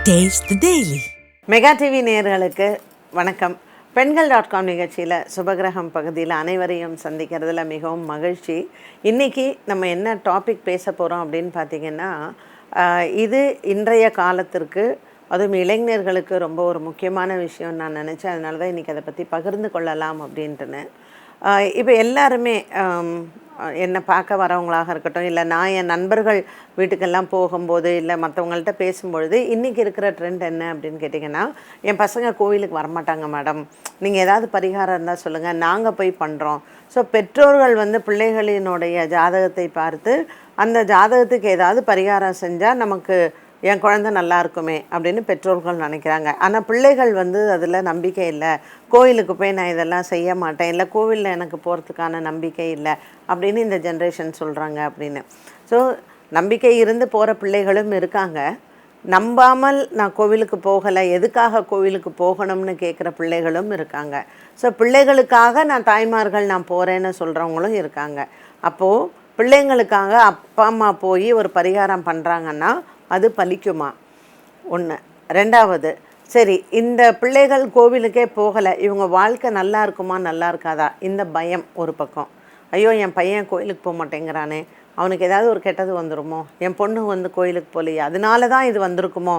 Taste the Daily. Mega TV நேயர்களுக்கு வணக்கம். பெண்கள்.com நிகழ்ச்சியில் சுபகிரகம் பகுதியில் அனைவரையும் சந்திக்கிறதுல மிகவும் மகிழ்ச்சி. இன்றைக்கி நம்ம என்ன டாபிக் பேச போகிறோம் அப்படின்னு பார்த்திங்கன்னா, இது இன்றைய காலத்திற்கு அதுவும் இளைஞர்களுக்கு ரொம்ப ஒரு முக்கியமான விஷயம் நான் நினச்சேன். அதனால தான் இன்றைக்கி அதை பற்றி பகிர்ந்து கொள்ளலாம் அப்படின்ட்டுன்னு. இப்போ எல்லாருமே என்னை பார்க்க வரவங்களாக இருக்கட்டும், இல்லை நான் என் நண்பர்கள் வீட்டுக்கெல்லாம் போகும்போது, இல்லை மற்றவங்கள்ட்ட பேசும்பொழுது, இன்றைக்கி இருக்கிற ட்ரெண்ட் என்ன அப்படின்னு கேட்டிங்கன்னா, என் பசங்க கோவிலுக்கு வரமாட்டாங்க மேடம், நீங்கள் ஏதாவது பரிகாரம் இருந்தால் சொல்லுங்கள், நாங்கள் போய் பண்ணுறோம். ஸோ பெற்றோர்கள் பிள்ளைகளினுடைய ஜாதகத்தை பார்த்து அந்த ஜாதகத்துக்கு ஏதாவது பரிகாரம் செஞ்சால் நமக்கு என் குழந்தை நல்லா இருக்குமே அப்படின்னு பெற்றோர்கள் நினைக்கிறாங்க. ஆனால் பிள்ளைகள் அதில் நம்பிக்கை இல்லை, கோயிலுக்கு போய் நான் இதெல்லாம் செய்ய மாட்டேன், இல்லை கோவிலில் எனக்கு போகிறதுக்கான நம்பிக்கை இல்லை அப்படின்னு இந்த ஜென்ரேஷன் சொல்கிறாங்க அப்படின்னு. ஸோ நம்பிக்கை இருந்து போகிற பிள்ளைகளும் இருக்காங்க, நம்பாமல் நான் கோவிலுக்கு போகலை, எதுக்காக கோவிலுக்கு போகணும்னு கேட்குற பிள்ளைகளும் இருக்காங்க. ஸோ பிள்ளைகளுக்காக நான் தாய்மார்கள் நான் போகிறேன்னு சொல்கிறவங்களும் இருக்காங்க. அப்போது பிள்ளைங்களுக்காக அப்பா அம்மா போய் ஒரு பரிகாரம் பண்ணுறாங்கன்னா அது பலிக்குமா? ஒன்று. ரெண்டாவது, சரி இந்த பிள்ளைகள் கோவிலுக்கே போகலை, இவங்க வாழ்க்கை நல்லா இருக்குமா நல்லா இருக்காதா, இந்த பயம் ஒரு பக்கம். ஐயோ என் பையன் கோயிலுக்கு போக மாட்டேங்கிறானே, அவனுக்கு ஏதாவது ஒரு கெட்டது வந்துடுமோ, என் பொண்ணு கோயிலுக்கு போகலையே அதனால தான் இது வந்திருக்குமோ,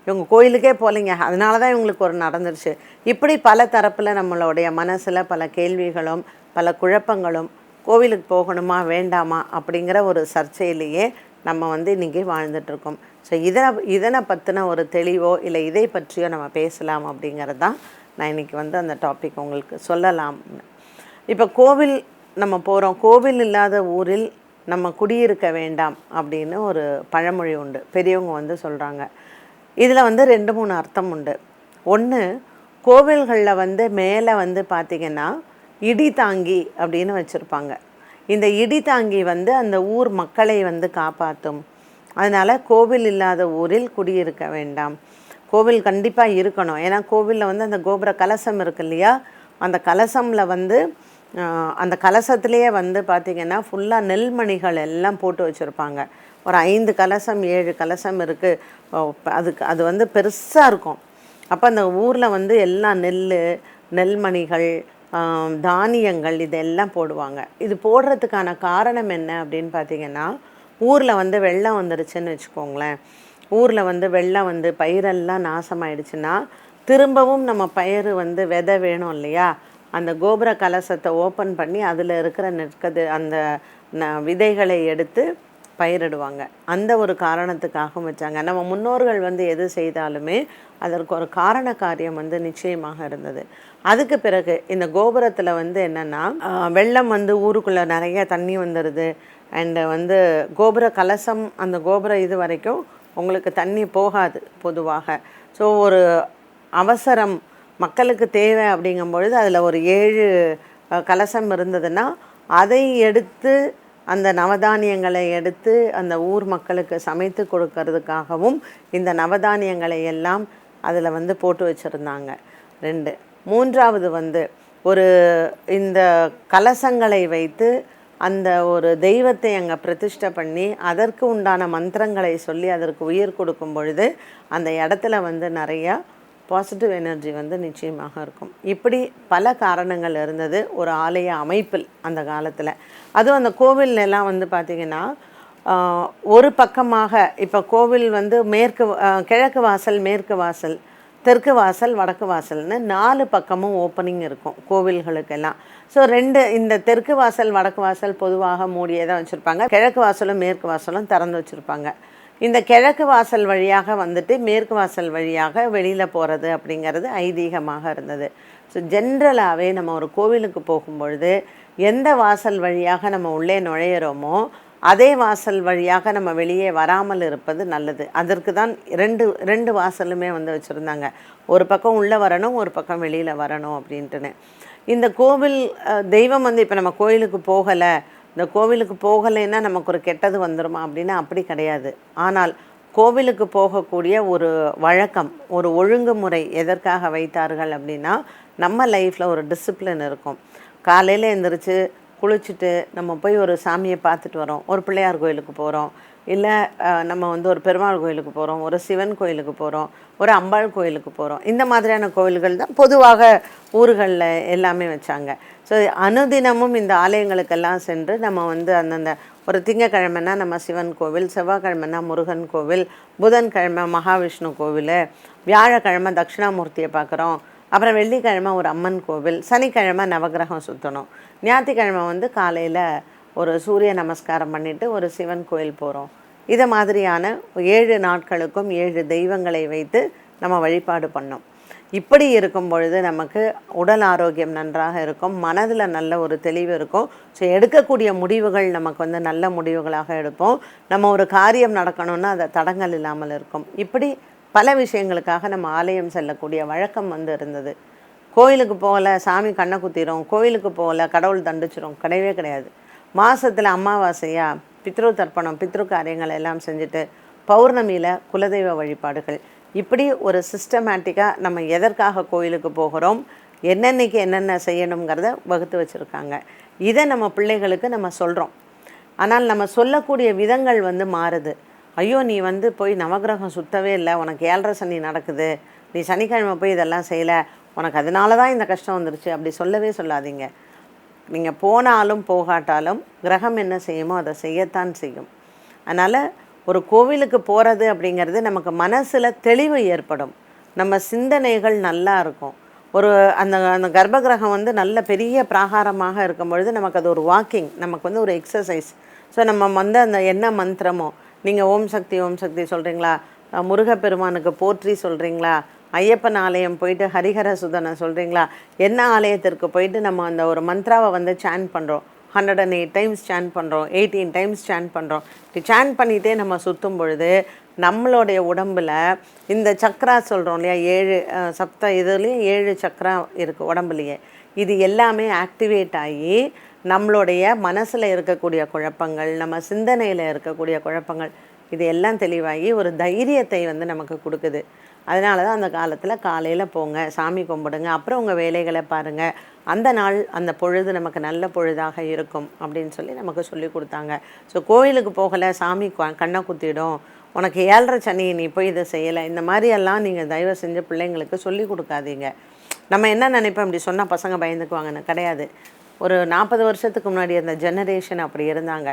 இவங்க கோயிலுக்கே போகலைங்க அதனால தான் இவங்களுக்கு ஒரு நடந்துருச்சு. இப்படி பல தரப்பில் நம்மளுடைய மனசில் பல கேள்விகளும் பல குழப்பங்களும், கோவிலுக்கு போகணுமா வேண்டாமா அப்படிங்கிற ஒரு சர்ச்சையிலேயே நம்ம இன்றைக்கி வாழ்ந்துட்டுருக்கோம். ஸோ இதனை பற்றின ஒரு தெளிவோ இல்லை இதை பற்றியோ நம்ம பேசலாம் அப்படிங்கிறது தான் நான் இன்றைக்கி அந்த டாபிக் உங்களுக்கு சொல்லலாம். இப்போ கோவில் நம்ம போகிறோம், கோவில் இல்லாத ஊரில் நம்ம குடியிருக்க வேண்டாம் அப்படின்னு ஒரு பழமொழி உண்டு, பெரியவங்க சொல்கிறாங்க. இதில் 2-3 அர்த்தம் உண்டு. ஒன்று, கோவில்களில் மேலே பார்த்திங்கன்னா இடி தாங்கி அப்படின்னு வச்சுருப்பாங்க. இந்த இடி தாங்கி அந்த ஊர் மக்களை காப்பாற்றும். அதனால் கோவில் இல்லாத ஊரில் குடியிருக்க வேண்டாம். கோவில் கண்டிப்பாக இருக்கணும். ஏன்னா கோவிலில் அந்த கோபுர கலசம் இருக்கு இல்லையா, அந்த கலசமில் அந்த கலசத்துலேயே பார்த்திங்கன்னா ஃபுல்லாக நெல்மணிகள் எல்லாம் போட்டு வச்சுருப்பாங்க. ஒரு 5 கலசம் 7 கலசம் இருக்குது. அது பெருசாக இருக்கும். அப்போ அந்த ஊரில் எல்லாம் நெல்மணிகள் தானியங்கள் இதெல்லாம் போடுவாங்க. இது போடுறதுக்கான காரணம் என்ன அப்படின்னு பார்த்திங்கன்னா, ஊரில் வெள்ளம் வந்துடுச்சுன்னு வச்சுக்கோங்களேன், ஊரில் வெள்ளம் பயிரெல்லாம் நாசமாயிடுச்சுன்னா திரும்பவும் நம்ம பயிர் விதை வேணும் இல்லையா, அந்த கோபுர கலசத்தை ஓப்பன் பண்ணி அதில் இருக்கிற அந்த விதைகளை எடுத்து பயிரிடுவாங்க. அந்த ஒரு காரணத்துக்காகவும் வச்சாங்க. நம்ம முன்னோர்கள் எது செய்தாலுமே அதற்கு ஒரு காரண காரியம் நிச்சயமாக இருந்தது. அதுக்கு பிறகு இந்த கோபுரத்தில் என்னென்னா, வெள்ளம் ஊருக்குள்ளே நிறைய தண்ணி வந்துடுது. அண்டு கோபுர கலசம் அந்த கோபுர இது வரைக்கும் உங்களுக்கு தண்ணி போகாது பொதுவாக. ஸோ ஒரு அவசரம் மக்களுக்கு தேவை அப்படிங்கும்பொழுது அதில் ஒரு 7 கலசம் இருந்ததுன்னா அதை எடுத்து அந்த நவதானியங்களை எடுத்து அந்த ஊர் மக்களுக்கு சமைத்து கொடுக்கறதுக்காகவும் இந்த நவதானியங்களை எல்லாம் அதில் போட்டு வச்சுருந்தாங்க. 2. மூன்றாவது ஒரு இந்த கலசங்களை வைத்து அந்த ஒரு தெய்வத்தை அங்கே பிரதிஷ்டை பண்ணி அதற்கு உண்டான மந்திரங்களை சொல்லி அதற்கு உயிர் கொடுக்கும் பொழுது அந்த இடத்துல நிறையா பாசிட்டிவ் எனர்ஜி நிச்சயமாக இருக்கும். இப்படி பல காரணங்கள் இருந்தது ஒரு ஆலய அமைப்பில் அந்த காலத்தில். அதுவும் அந்த கோவிலெல்லாம் பார்த்திங்கன்னா ஒரு பக்கமாக இப்போ கோவில் மேற்கு கிழக்கு வாசல், மேற்கு வாசல், தெற்கு வாசல், வடக்கு வாசல்னு 4 பக்கமும் ஓப்பனிங் இருக்கும் கோவில்களுக்கெல்லாம். ஸோ இந்த தெற்கு வாசல் வடக்கு வாசல் பொதுவாக மூடியே தான் வச்சுருப்பாங்க. கிழக்கு வாசலும் மேற்கு வாசலும் திறந்து வச்சுருப்பாங்க. இந்த கிழக்கு வாசல் வழியாக மேற்கு வாசல் வழியாக வெளியில் போகிறது அப்படிங்கிறது ஐதீகமாக இருந்தது. ஸோ ஜென்ரலாகவே நம்ம ஒரு கோவிலுக்கு போகும்பொழுது எந்த வாசல் வழியாக நம்ம உள்ளே நுழையிறோமோ அதே வாசல் வழியாக நம்ம வெளியே வராமல் இருப்பது நல்லது. அதற்கு தான் 2 வாசலுமே வச்சுருந்தாங்க. ஒரு பக்கம் உள்ளே வரணும், ஒரு பக்கம் வெளியில் வரணும் அப்படின்ட்டுன்னு. இந்த கோவில் தெய்வம் இப்போ நம்ம கோயிலுக்கு போகலை, இந்த கோவிலுக்கு போகலைன்னா நமக்கு ஒரு கெட்டது வந்துடுமா அப்படின்னா அப்படி கிடையாது. ஆனால் கோவிலுக்கு போகக்கூடிய ஒரு வழக்கம், ஒரு ஒழுங்குமுறை எதற்காக வைத்தார்கள் அப்படின்னா, நம்ம லைஃப்பில் ஒரு டிசிப்ளின் இருக்கும். காலையில் எழுந்திரிச்சு குளிச்சுட்டு நம்ம போய் ஒரு சாமியை பார்த்துட்டு வரோம், ஒரு பிள்ளையார் கோயிலுக்கு போகிறோம், இல்லை நம்ம வந்து ஒரு பெருமாள் கோயிலுக்கு போகிறோம், ஒரு சிவன் கோயிலுக்கு போகிறோம், ஒரு அம்பாள் கோயிலுக்கு போகிறோம். இந்த மாதிரியான கோயில்கள் தான் பொதுவாக ஊர்களில் எல்லாமே வச்சாங்க. ஸோ அனுதினமும் இந்த ஆலயங்களுக்கெல்லாம் சென்று நம்ம வந்து அந்தந்த ஒரு திங்கக்கிழமைனா நம்ம சிவன் கோவில், செவ்வாய்க்கிழமைனா முருகன் கோவில், புதன்கிழமை மகாவிஷ்ணு கோவில், வியாழக்கிழமை தட்சிணாமூர்த்தியை பார்க்குறோம், அப்புறம் வெள்ளிக்கிழமை ஒரு அம்மன் கோவில், சனிக்கிழமை நவகிரகம் சுற்றணும், ஞாயிற்றுக்கிழமை வந்து காலையில் ஒரு சூரிய நமஸ்காரம் பண்ணிவிட்டு ஒரு சிவன் கோயில் போகிறோம். இதை மாதிரியான 7 நாட்களுக்கும் 7 தெய்வங்களை வைத்து நம்ம வழிபாடு பண்ணோம். இப்படி இருக்கும் பொழுது நமக்கு உடல் ஆரோக்கியம் நன்றாக இருக்கும், மனதில் நல்ல ஒரு தெளிவு இருக்கும். ஸோ எடுக்கக்கூடிய முடிவுகள் நமக்கு வந்து நல்ல முடிவுகளாக எடுப்போம். நம்ம ஒரு காரியம் நடக்கணும்னா அதை தடங்கள் இல்லாமல் இருக்கும். இப்படி பல விஷயங்களுக்காக நம்ம ஆலயம் செல்லக்கூடிய வழக்கம் வந்து இருந்தது. கோயிலுக்கு போகல சாமி கண்ணை குத்திரும், கோயிலுக்கு போகல கடவுள் தண்டிச்சிரும், கிடையவே கிடையாது. மாதத்தில் அமாவாசையாக பித்ரு தர்ப்பணம், பித்ரு காரியங்கள் எல்லாம் செஞ்சுட்டு பௌர்ணமியில் குலதெய்வ வழிபாடுகள், இப்படி ஒரு சிஸ்டமேட்டிக்காக நம்ம எதற்காக கோயிலுக்கு போகிறோம், என்னென்னைக்கு என்னென்ன செய்யணுங்கிறத வகுத்து வச்சுருக்காங்க. இதை நம்ம பிள்ளைகளுக்கு நம்ம சொல்கிறோம். ஆனால் நம்ம சொல்லக்கூடிய விதங்கள் வந்து மாறுது. ஐயோ நீ வந்து போய் நவகிரகம் சுத்தவே இல்லை, உனக்கு 7.5 சனி நடக்குது, நீ சனிக்கிழமை போய் இதெல்லாம் செய்யலை, உனக்கு அதனால தான் இந்த கஷ்டம் வந்துருச்சு, அப்படி சொல்லவே சொல்லாதீங்க. நீங்கள் போனாலும் போகாட்டாலும் கிரகம் என்ன செய்யுமோ அதை செய்யத்தான் செய்யும். அதனால் ஒரு கோவிலுக்கு போகிறது அப்படிங்கிறது நமக்கு மனசில் தெளிவு ஏற்படும், நம்ம சிந்தனைகள் நல்லா இருக்கும். ஒரு அந்த அந்த கர்ப்பகிரகம் வந்து நல்ல பெரிய பிராகாரமாக இருக்கும் பொழுது நமக்கு அது ஒரு வாக்கிங், நமக்கு வந்து ஒரு எக்ஸசைஸ். ஸோ நம்ம வந்து அந்த என்ன மந்திரமோ, நீங்கள் ஓம் சக்தி சொல்கிறீங்களா, முருகப்பெருமானுக்கு போற்றி சொல்கிறீங்களா, ஐயப்பன் ஆலயம் போயிட்டு ஹரிஹர சுதனை சொல்கிறீங்களா, என்ன ஆலயத்திற்கு போயிட்டு நம்ம அந்த ஒரு மந்த்ராவை வந்து சான் பண்ணுறோம், 108 டைம்ஸ் சான் பண்ணுறோம், 18 டைம்ஸ் சான் பண்ணுறோம். இப்படி சான் பண்ணிகிட்டே நம்ம சுற்றும் பொழுது நம்மளுடைய உடம்பில் இந்த சக்ரா சொல்கிறோம் இல்லையா, 7 சப்த இதுலேயும் 7 சக்ரா இருக்குது உடம்புலையே, இது எல்லாமே ஆக்டிவேட் ஆகி நம்மளுடைய மனசில் இருக்கக்கூடிய குழப்பங்கள், நம்ம சிந்தனையில் இருக்கக்கூடிய குழப்பங்கள், இது எல்லாம் தெளிவாகி ஒரு தைரியத்தை வந்து நமக்கு கொடுக்குது. அதனால தான் அந்த காலத்தில் காலையில் போங்க, சாமி கும்பிடுங்க, அப்புறம் உங்கள் வேலைகளை பாருங்கள், அந்த நாள் அந்த பொழுது நமக்கு நல்ல பொழுதாக இருக்கும் அப்படின்னு சொல்லி நமக்கு சொல்லி கொடுத்தாங்க. ஸோ கோயிலுக்கு போகலை சாமி கண்ணை குத்திடும், உனக்கு 7.5 சனி நீ போய் இதை செய்யலை, இந்த மாதிரியெல்லாம் நீங்கள் தயவு செஞ்ச பிள்ளைங்களுக்கு சொல்லி கொடுக்காதீங்க. நம்ம என்ன நினைப்போம், இப்படி சொன்னால் பசங்க பயந்துக்குவாங்கன்னு கிடையாது. ஒரு 40 வருஷத்துக்கு முன்னாடி அந்த ஜெனரேஷன் அப்படி இருந்தாங்க.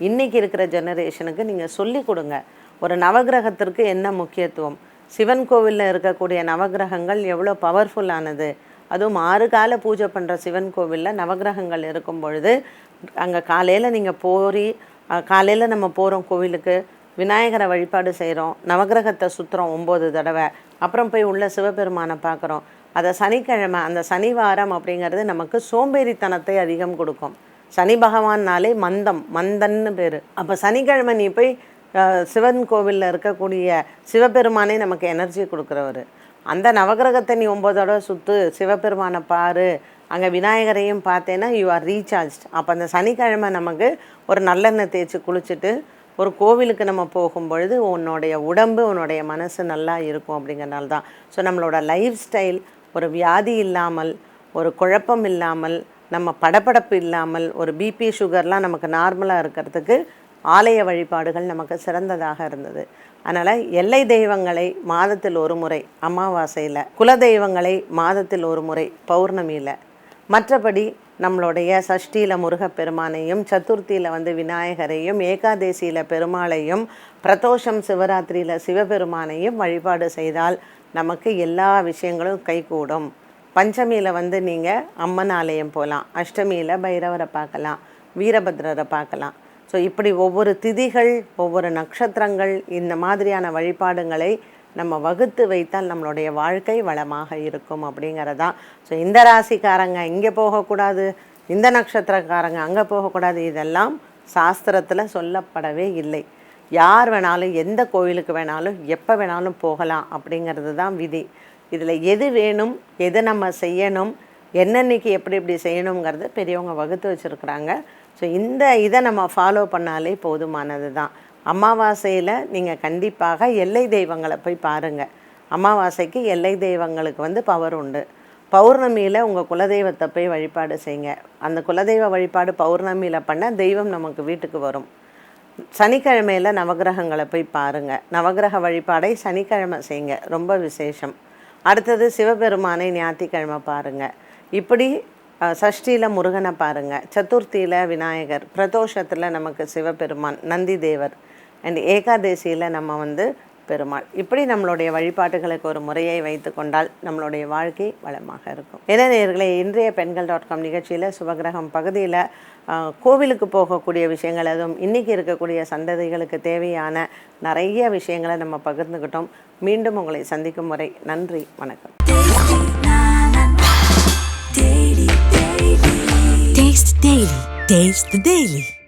இன்றைக்கி இருக்கிற ஜெனரேஷனுக்கு நீங்கள் சொல்லி கொடுங்க. ஒரு நவகிரகத்திற்கு என்ன முக்கியத்துவம், சிவன் கோவிலில் இருக்கக்கூடிய நவகிரகங்கள் எவ்வளோ பவர்ஃபுல்லானது, அதுவும் 6 கால பூஜை பண்ணுற சிவன் கோவிலில் நவகிரகங்கள் இருக்கும் பொழுது அங்கே காலையில் நீங்கள் காலையில் நம்ம போகிறோம் கோவிலுக்கு, விநாயகரை வழிபாடு செய்கிறோம், நவகிரகத்தை சுற்றுறோம் 9 தடவை, அப்புறம் போய் உள்ள சிவபெருமானை பார்க்குறோம். அதை சனிக்கிழமை, அந்த சனிவாரம் அப்படிங்கிறது நமக்கு சோம்பேறித்தனத்தை அதிகம் கொடுக்கும். சனி பகவான்னாலே மந்தன்னு பேர். அப்போ சனிக்கிழமை நீ போய் சிவன் கோவிலில் இருக்கக்கூடிய சிவபெருமானே நமக்கு எனர்ஜி கொடுக்குறவர். அந்த நவகிரகத்தை நீ 9 தடவை சுற்று, சிவபெருமானை பாரு, அங்கே விநாயகரையும் பார்த்தேன்னா யூ ஆர் ரீசார்ஜ்ட். அப்போ அந்த சனிக்கிழமை நமக்கு ஒரு நல்லெண்ணெய் தேய்ச்சி குளிச்சுட்டு ஒரு கோவிலுக்கு நம்ம போகும் பொழுது உன்னுடைய உடம்பு உன்னுடைய மனசு நல்லா இருக்கும் அப்படிங்கிறனால தான். ஸோ நம்மளோட லைஃப் ஸ்டைல் ஒரு வியாதி இல்லாமல், ஒரு குழப்பம் இல்லாமல், நம்ம படபடப்பு இல்லாமல், ஒரு பிபி சுகர்லாம் நமக்கு நார்மலாக இருக்கிறதுக்கு ஆலய வழிபாடுகள் நமக்கு சிறந்ததாக இருந்தது. அதனால் எல்லை தெய்வங்களை மாதத்தில் ஒரு முறை அமாவாசையில், குல தெய்வங்களை மாதத்தில் ஒரு முறை பௌர்ணமியில், மற்றபடி நம்மளுடைய சஷ்டியில் முருகப்பெருமானையும், சதுர்த்தியில் வந்து விநாயகரையும், ஏகாதேசியில் பெருமாளையும், பிரதோஷம் சிவராத்திரியில் சிவபெருமானையும் வழிபாடு செய்தால் நமக்கு எல்லா விஷயங்களும் கைகூடும். பஞ்சமியில் வந்து நீங்கள் அம்மன் ஆலயம் போகலாம், அஷ்டமியில் பைரவரை பார்க்கலாம், வீரபத்ரரை பார்க்கலாம். ஸோ இப்படி ஒவ்வொரு திதிகள், ஒவ்வொரு நட்சத்திரங்கள், இந்த மாதிரியான வழிபாடுகளை நம்ம வகுத்து வைத்தால் நம்மளுடைய வாழ்க்கை வளமாக இருக்கும் அப்படிங்கிறதான். ஸோ இந்த ராசிக்காரங்க இங்கே போகக்கூடாது, இந்த நட்சத்திரக்காரங்க அங்கே போகக்கூடாது, இதெல்லாம் சாஸ்திரத்தில் சொல்லப்படவே இல்லை. யார் வேணாலும் எந்த கோயிலுக்கு வேணாலும் எப்போ வேணாலும் போகலாம் அப்படிங்கிறது தான் விதி. இதில் எது வேணும், எது நம்ம செய்யணும், என்னன்னைக்கு எப்படி செய்யணுங்கிறது பெரியவங்க வகுத்து வச்சுருக்குறாங்க. ஸோ இதை நம்ம ஃபாலோ பண்ணாலே போதுமானது தான். அமாவாசையில் நீங்கள் கண்டிப்பாக எல்லை தெய்வங்களை போய் பாருங்கள். அமாவாசைக்கு எல்லை தெய்வங்களுக்கு வந்து பவர் உண்டு. பௌர்ணமியில் உங்கள் குலதெய்வத்தை போய் வழிபாடு செய்யுங்க. அந்த குலதெய்வ வழிபாடு பௌர்ணமியில் பண்ண தெய்வம் நமக்கு வீட்டுக்கு வரும். சனிக்கிழமையில் நவகிரகங்களை போய் பாருங்கள். நவகிரக வழிபாடை சனிக்கிழமை செய்யுங்க, ரொம்ப விசேஷம். அடுத்தது சிவபெருமானை ஞாயிற்றுக்கிழமை பாருங்கள். இப்படி சஷ்டியில் முருகனை பாருங்கள், சதுர்த்தியில் விநாயகர், பிரதோஷத்தில் நமக்கு சிவபெருமான் நந்தி தேவர், அண்ட் ஏகாதசியில் நம்ம பெருமாள். இப்படி நம்மளுடைய வழிபாட்டுகளுக்கு ஒரு முறையை வைத்து கொண்டால் நம்மளுடைய வாழ்க்கை வளமாக இருக்கும். நேயர்களே, இன்றைய பெண்கள்.com நிகழ்ச்சியில் சுபகிரகம் பகுதியில் கோவிலுக்கு போகக்கூடிய விஷயங்கள், அதுவும் இன்றைக்கி இருக்கக்கூடிய சந்ததிகளுக்கு தேவையான நிறைய விஷயங்களை நம்ம பகிர்ந்துக்கிட்டோம். மீண்டும் உங்களை சந்திக்கும் வரை நன்றி, வணக்கம். Taste the Daily.